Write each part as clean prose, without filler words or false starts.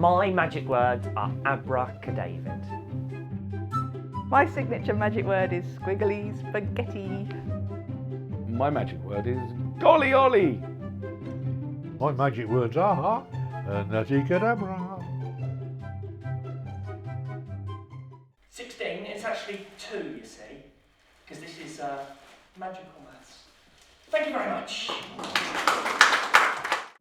My magic words are abracadavid. My signature magic word is squiggly spaghetti. My magic word is golly ollie. My magic words are nutty cadabra. 16, it's actually 2, you see, because this is magical maths. Thank you very much.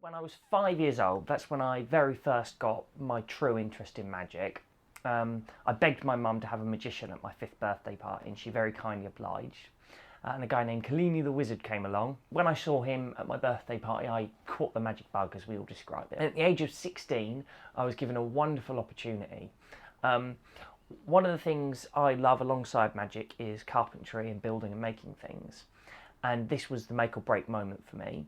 When I was 5 years old, that's when I very first got my true interest in magic. I begged my mum to have a magician at my 5th birthday party, and she very kindly obliged. And a guy named Kalini the Wizard came along. When I saw him at my birthday party, I caught the magic bug, as we all describe it. At the age of 16, I was given a wonderful opportunity. One of the things I love alongside magic is carpentry and building and making things. And this was the make or break moment for me.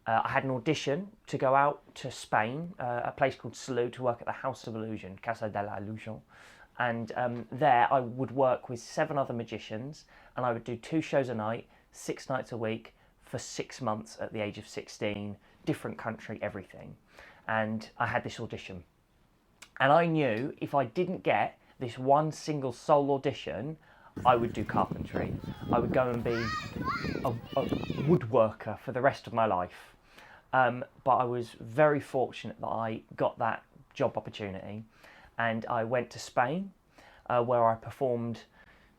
I had an audition to go out to Spain, a place called Salou, to work at the House of Illusion, Casa de la Illusion. And there I would work with 7 other magicians, and I would do 2 shows a night, 6 nights a week, for 6 months at the age of 16, different country, everything. And I had this audition. And I knew if I didn't get this one single sole audition, I would do carpentry. I would go and be a woodworker for the rest of my life. But I was very fortunate that I got that job opportunity. And I went to Spain, where I performed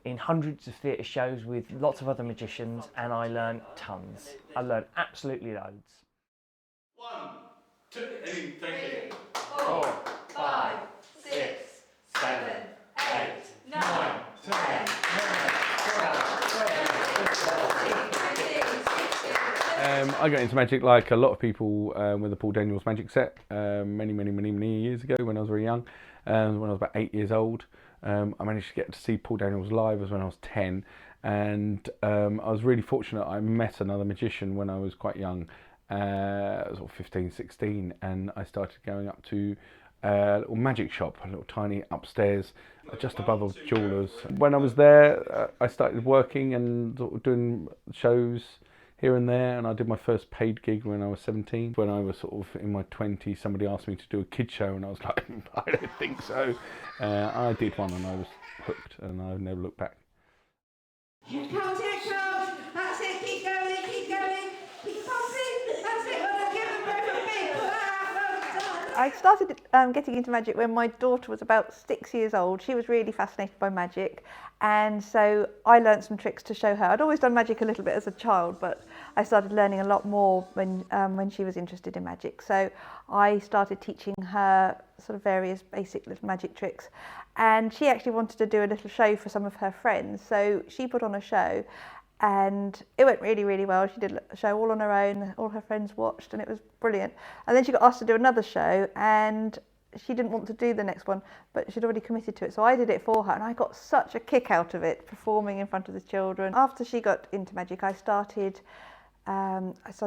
in hundreds of theatre shows with lots of other magicians, and I learned tons. I learned absolutely loads. 1, 2, 3, 4, 5, 6, 7, 8, 9, 10, 11, 12, 13, 14, 15, 16. I got into magic like a lot of people with the Paul Daniels magic set many years ago when I was very young. When I was about 8 years old, I managed to get to see Paul Daniels live as when I was 10, and I was really fortunate. I met another magician when I was quite young, sort of 15, 16, and I started going up to a little magic shop, a little tiny upstairs, just above a jeweller's. When I was there, I started working and sort of doing shows here and there, and I did my first paid gig when I was 17. When I was sort of in my 20s, somebody asked me to do a kid show, and I was like, I don't think so. I did one, and I was hooked, and I've never looked back. Here comes, that's it, keep going, keep pumping, that's it, well, give them both a big clap, well done. I started getting into magic when my daughter was about 6 years old. She was really fascinated by magic, and so I learnt some tricks to show her. I'd always done magic a little bit as a child, but I started learning a lot more when she was interested in magic. So I started teaching her sort of various basic little magic tricks, and she actually wanted to do a little show for some of her friends. So she put on a show, and it went really well. She did a show all on her own, all her friends watched, and it was brilliant. And then she got asked to do another show, and she didn't want to do the next one, but she'd already committed to it, so I did it for her, and I got such a kick out of it, performing in front of the children. After she got into magic, I started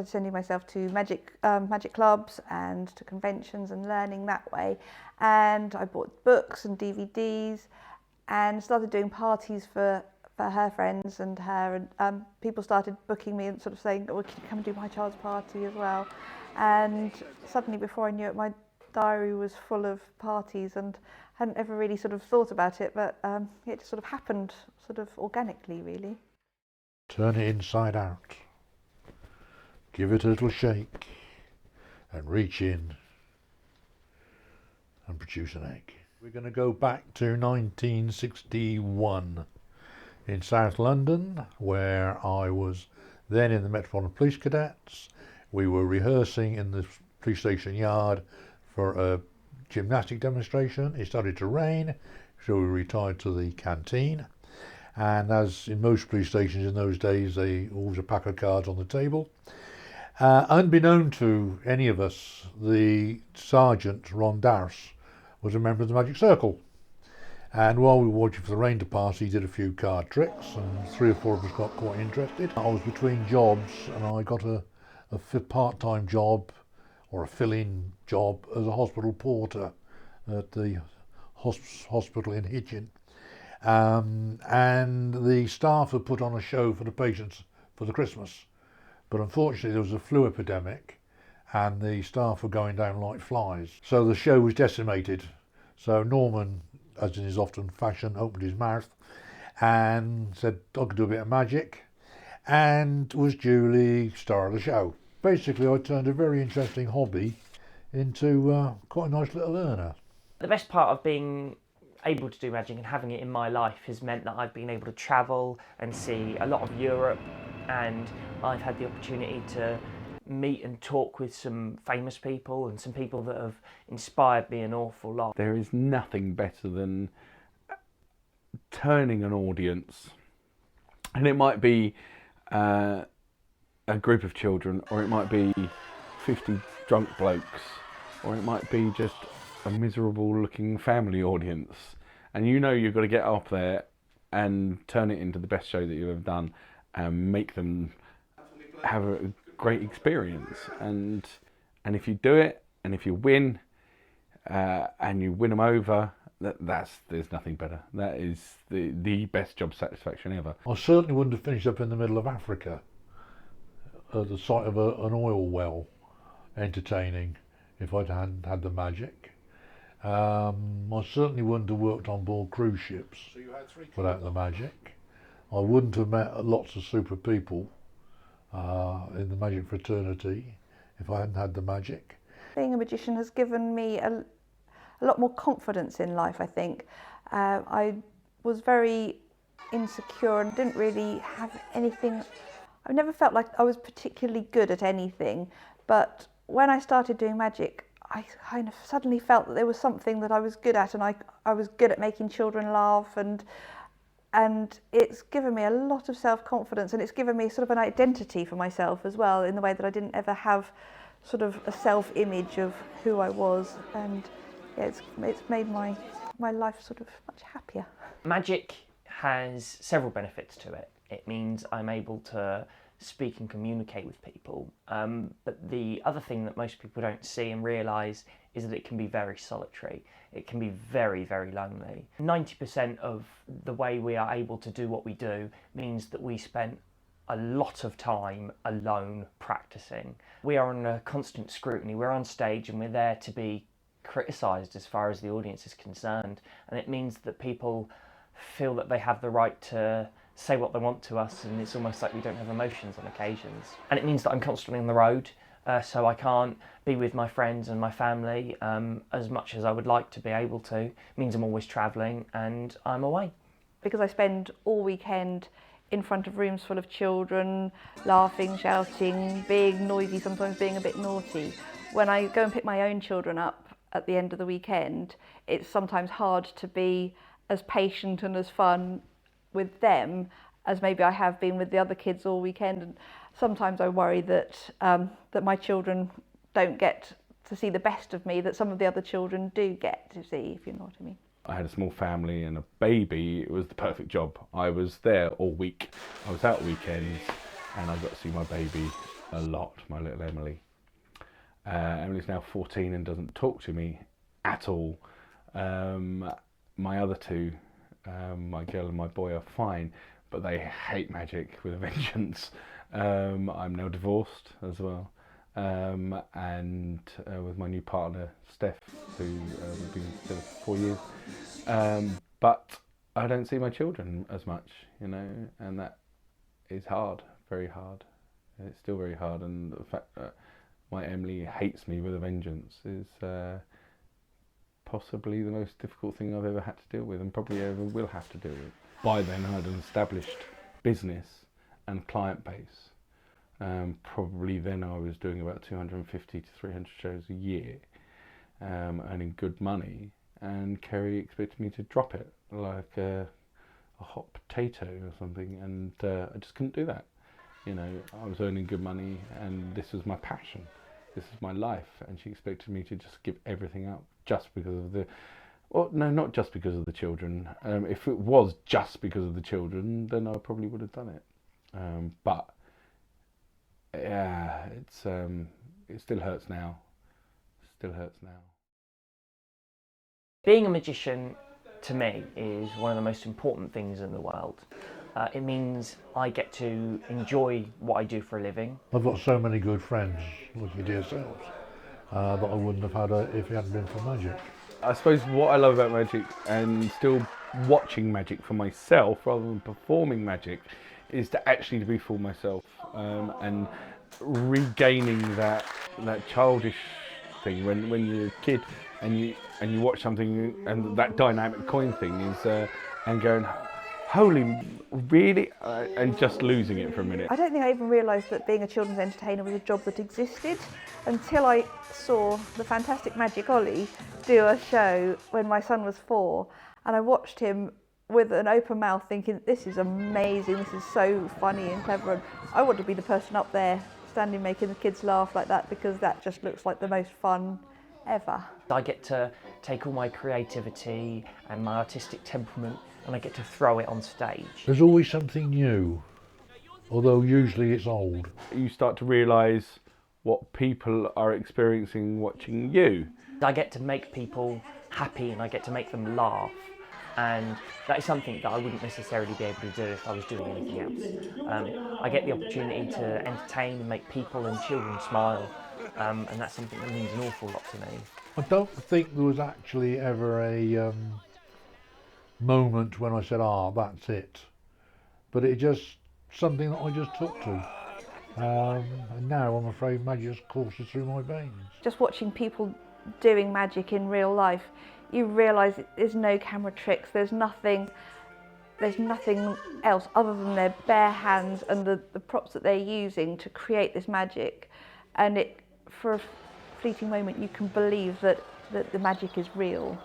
sending myself to magic clubs and to conventions and learning that way, and I bought books and DVDs and started doing parties for her friends and her, and people started booking me and sort of saying, oh, can you come and do my child's party as well? And suddenly, before I knew it, my diary was full of parties, and hadn't ever really sort of thought about it, but it just sort of happened sort of organically, really. Turn it inside out. Give it a little shake and reach in and produce an egg. We're going to go back to 1961 in South London, where I was then in the Metropolitan Police Cadets. We were rehearsing in the police station yard for a gymnastic demonstration. It started to rain, so we retired to the canteen. And as in most police stations in those days, they always a pack of cards on the table. Unbeknown to any of us, the sergeant, Ron Darce, was a member of the Magic Circle. And while we were watching for the rain to pass, he did a few card tricks, and 3 or 4 of us got quite interested. I was between jobs, and I got a part-time job, or a fill-in job, as a hospital porter at the hospital in Hitchin. And the staff had put on a show for the patients for the Christmas. But unfortunately there was a flu epidemic, and the staff were going down like flies. So the show was decimated. So Norman, as in his often fashion, opened his mouth and said I could do a bit of magic, and was duly star of the show. Basically, I turned a very interesting hobby into quite a nice little earner. The best part of being able to do magic and having it in my life has meant that I've been able to travel and see a lot of Europe, and I've had the opportunity to meet and talk with some famous people and some people that have inspired me an awful lot. There is nothing better than turning an audience, and it might be a group of children, or it might be 50 drunk blokes, or it might be just a miserable looking family audience, and you know you've got to get up there and turn it into the best show that you've ever done and make them have a great experience. And if you do it, and if you win, and you win them over, there's nothing better. That is the best job satisfaction ever. I certainly wouldn't have finished up in the middle of Africa at the site of an oil well entertaining if I hadn't had the magic. I certainly wouldn't have worked on board cruise ships without the magic. I wouldn't have met lots of super people in the magic fraternity if I hadn't had the magic. Being a magician has given me a lot more confidence in life, I think. I was very insecure and didn't really have anything. I never felt like I was particularly good at anything, but when I started doing magic, I kind of suddenly felt that there was something that I was good at, and I was good at making children laugh, and it's given me a lot of self-confidence, and it's given me sort of an identity for myself as well, in the way that I didn't ever have sort of a self-image of who I was, and yeah, it's made my life sort of much happier. Magic has several benefits to it. It means I'm able to speak and communicate with people, but the other thing that most people don't see and realise is that it can be very solitary. It can be very, very lonely. 90% of the way we are able to do what we do means that we spent a lot of time alone practicing. We are under constant scrutiny. We're on stage and we're there to be criticised as far as the audience is concerned, and it means that people feel that they have the right to say what they want to us, and it's almost like we don't have emotions on occasions. And it means that I'm constantly on the road, so I can't be with my friends and my family as much as I would like to be able to. It means I'm always travelling and I'm away. Because I spend all weekend in front of rooms full of children, laughing, shouting, being noisy, sometimes being a bit naughty. When I go and pick my own children up at the end of the weekend, it's sometimes hard to be as patient and as fun with them as maybe I have been with the other kids all weekend. And sometimes I worry that that my children don't get to see the best of me that some of the other children do get to see, if you know what I mean. I had a small family and a baby. It was the perfect job. I was there all week. I was out weekends, and I got to see my baby a lot, my little Emily. Emily's now 14 and doesn't talk to me at all. My other two, my girl and my boy, are fine, but they hate magic with a vengeance. I'm now divorced as well, and with my new partner Steph, who we've been together for 4 years. But I don't see my children as much, you know, and that is hard, very hard. It's still very hard, and the fact that my Emily hates me with a vengeance is possibly the most difficult thing I've ever had to deal with, and probably ever will have to deal with. By then I had an established business and client base. Probably then I was doing about 250 to 300 shows a year, earning good money, and Kerry expected me to drop it like a hot potato or something, and I just couldn't do that. You know, I was earning good money and this was my passion. This is my life, and she expected me to just give everything up just because of the... Well, no, not just because of the children. If it was just because of the children, then I probably would have done it. But yeah, it still hurts now. Still hurts now. Being a magician, to me, is one of the most important things in the world. It means I get to enjoy what I do for a living. I've got so many good friends, like your dear selves, that I wouldn't have had if it hadn't been for magic. I suppose what I love about magic, and still watching magic for myself rather than performing magic, is to actually be for myself, and regaining that childish thing when you're a kid and you watch something, and that dynamic coin thing is and going, holy, really, and just losing it for a minute. I don't think I even realised that being a children's entertainer was a job that existed until I saw the fantastic Magic Ollie do a show when my son was 4, and I watched him with an open mouth thinking, this is amazing, this is so funny and clever, and I want to be the person up there standing making the kids laugh like that, because that just looks like the most fun ever. I get to take all my creativity and my artistic temperament and I get to throw it on stage. There's always something new, although usually it's old. You start to realise what people are experiencing watching you. I get to make people happy and I get to make them laugh, and that is something that I wouldn't necessarily be able to do if I was doing anything else. I get the opportunity to entertain and make people and children smile, and that's something that means an awful lot to me. I don't think there was actually ever a moment when I said, that's it. But it just something that I just took to. And now I'm afraid magic just courses through my veins. Just watching people doing magic in real life, you realise there's no camera tricks, there's nothing else other than their bare hands and the props that they're using to create this magic. And for a fleeting moment you can believe that the magic is real.